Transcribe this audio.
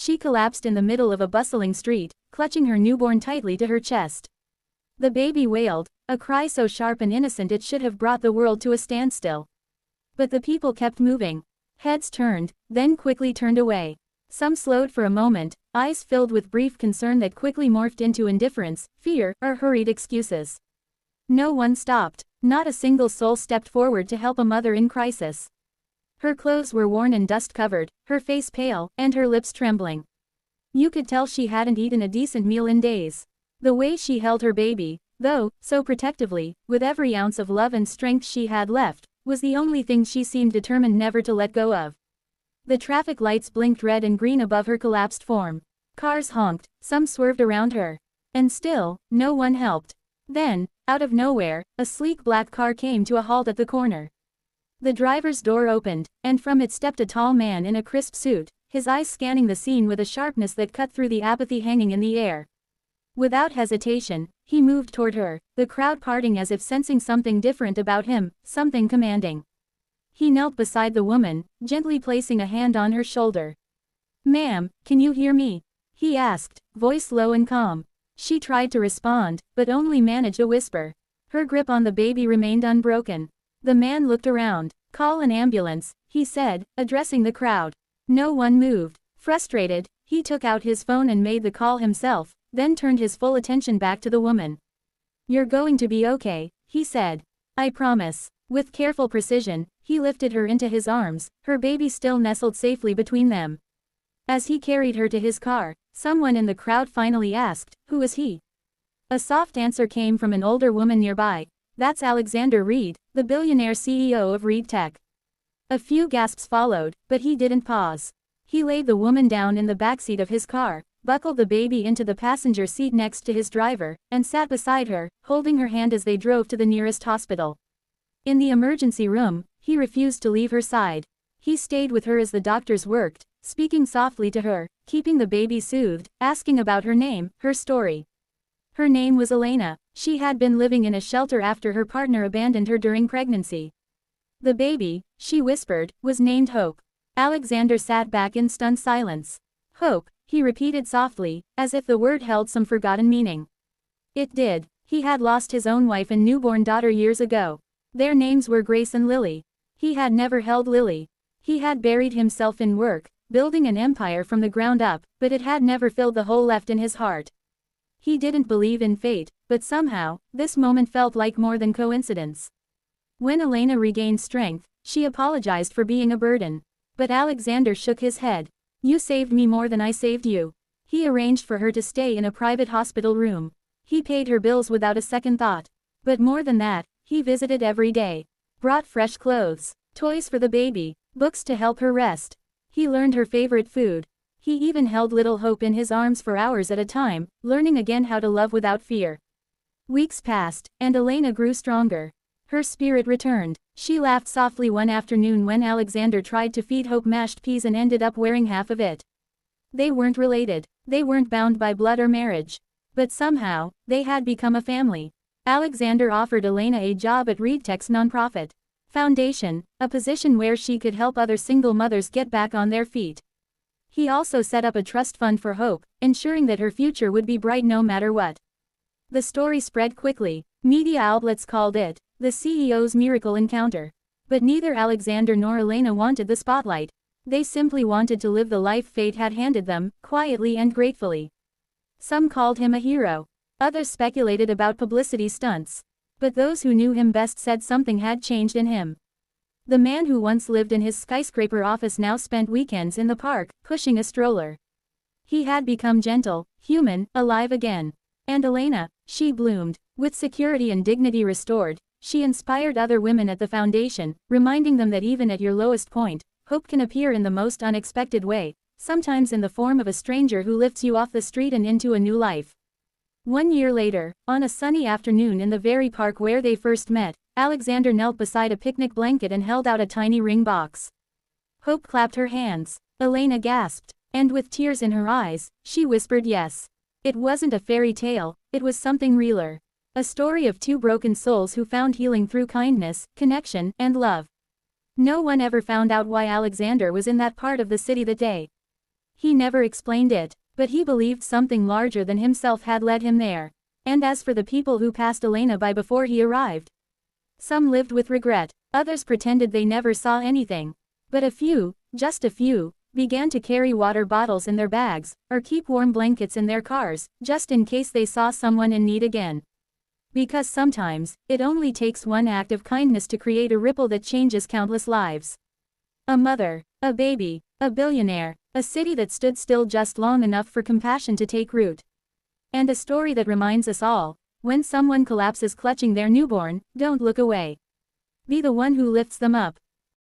She collapsed in the middle of a bustling street, clutching her newborn tightly to her chest. The baby wailed, a cry so sharp and innocent it should have brought the world to a standstill. But the people kept moving. Heads turned, then quickly turned away. Some slowed for a moment, eyes filled with brief concern that quickly morphed into indifference, fear, or hurried excuses. No one stopped. Not a single soul stepped forward to help a mother in crisis. Her clothes were worn and dust-covered, her face pale, and her lips trembling. You could tell she hadn't eaten a decent meal in days. The way she held her baby, though, so protectively, with every ounce of love and strength she had left, was the only thing she seemed determined never to let go of. The traffic lights blinked red and green above her collapsed form. Cars honked, some swerved around her. And still, no one helped. Then, out of nowhere, a sleek black car came to a halt at the corner. The driver's door opened, and from it stepped a tall man in a crisp suit, his eyes scanning the scene with a sharpness that cut through the apathy hanging in the air. Without hesitation, he moved toward her, the crowd parting as if sensing something different about him, something commanding. He knelt beside the woman, gently placing a hand on her shoulder. "Ma'am, can you hear me?" he asked, voice low and calm. She tried to respond, but only managed a whisper. Her grip on the baby remained unbroken. The man looked around. "Call an ambulance," he said, addressing the crowd. No one moved. Frustrated, he took out his phone and made the call himself, then turned his full attention back to the woman. "You're going to be okay," he said. "I promise." With careful precision, he lifted her into his arms, her baby still nestled safely between them. As he carried her to his car, someone in the crowd finally asked, "Who is he?" A soft answer came from an older woman nearby. "That's Alexander Reed, the billionaire CEO of Reed Tech." A few gasps followed, but he didn't pause. He laid the woman down in the backseat of his car, buckled the baby into the passenger seat next to his driver, and sat beside her, holding her hand as they drove to the nearest hospital. In the emergency room, he refused to leave her side. He stayed with her as the doctors worked, speaking softly to her, keeping the baby soothed, asking about her name, her story. Her name was Elena. She had been living in a shelter after her partner abandoned her during pregnancy. The baby, she whispered, was named Hope. Alexander sat back in stunned silence. "Hope," he repeated softly, as if the word held some forgotten meaning. It did. He had lost his own wife and newborn daughter years ago. Their names were Grace and Lily. He had never held Lily. He had buried himself in work, building an empire from the ground up, but it had never filled the hole left in his heart. He didn't believe in fate, but somehow, this moment felt like more than coincidence. When Elena regained strength, she apologized for being a burden. But Alexander shook his head. "You saved me more than I saved you." He arranged for her to stay in a private hospital room. He paid her bills without a second thought. But more than that, he visited every day. Brought fresh clothes, toys for the baby, books to help her rest. He learned her favorite food. He even held little Hope in his arms for hours at a time, learning again how to love without fear. Weeks passed, and Elena grew stronger. Her spirit returned. She laughed softly one afternoon when Alexander tried to feed Hope mashed peas and ended up wearing half of it. They weren't related. They weren't bound by blood or marriage. But somehow, they had become a family. Alexander offered Elena a job at Reed Tech's nonprofit foundation, a position where she could help other single mothers get back on their feet. He also set up a trust fund for Hope, ensuring that her future would be bright no matter what. The story spread quickly. Media outlets called it the CEO's miracle encounter. But neither Alexander nor Elena wanted the spotlight. They simply wanted to live the life fate had handed them, quietly and gratefully. Some called him a hero. Others speculated about publicity stunts. But those who knew him best said something had changed in him. The man who once lived in his skyscraper office now spent weekends in the park, pushing a stroller. He had become gentle, human, alive again. And Elena, she bloomed. With security and dignity restored, she inspired other women at the foundation, reminding them that even at your lowest point, hope can appear in the most unexpected way, sometimes in the form of a stranger who lifts you off the street and into a new life. 1 year later, on a sunny afternoon in the very park where they first met, Alexander knelt beside a picnic blanket and held out a tiny ring box. Hope clapped her hands. Elena gasped. And with tears in her eyes, she whispered yes. It wasn't a fairy tale, it was something realer. A story of two broken souls who found healing through kindness, connection, and love. No one ever found out why Alexander was in that part of the city that day. He never explained it, but he believed something larger than himself had led him there. And as for the people who passed Elena by before he arrived, some lived with regret, others pretended they never saw anything. But a few, just a few, began to carry water bottles in their bags, or keep warm blankets in their cars, just in case they saw someone in need again. Because sometimes, it only takes one act of kindness to create a ripple that changes countless lives. A mother, a baby, a billionaire, a city that stood still just long enough for compassion to take root. And a story that reminds us all, when someone collapses clutching their newborn, don't look away. Be the one who lifts them up.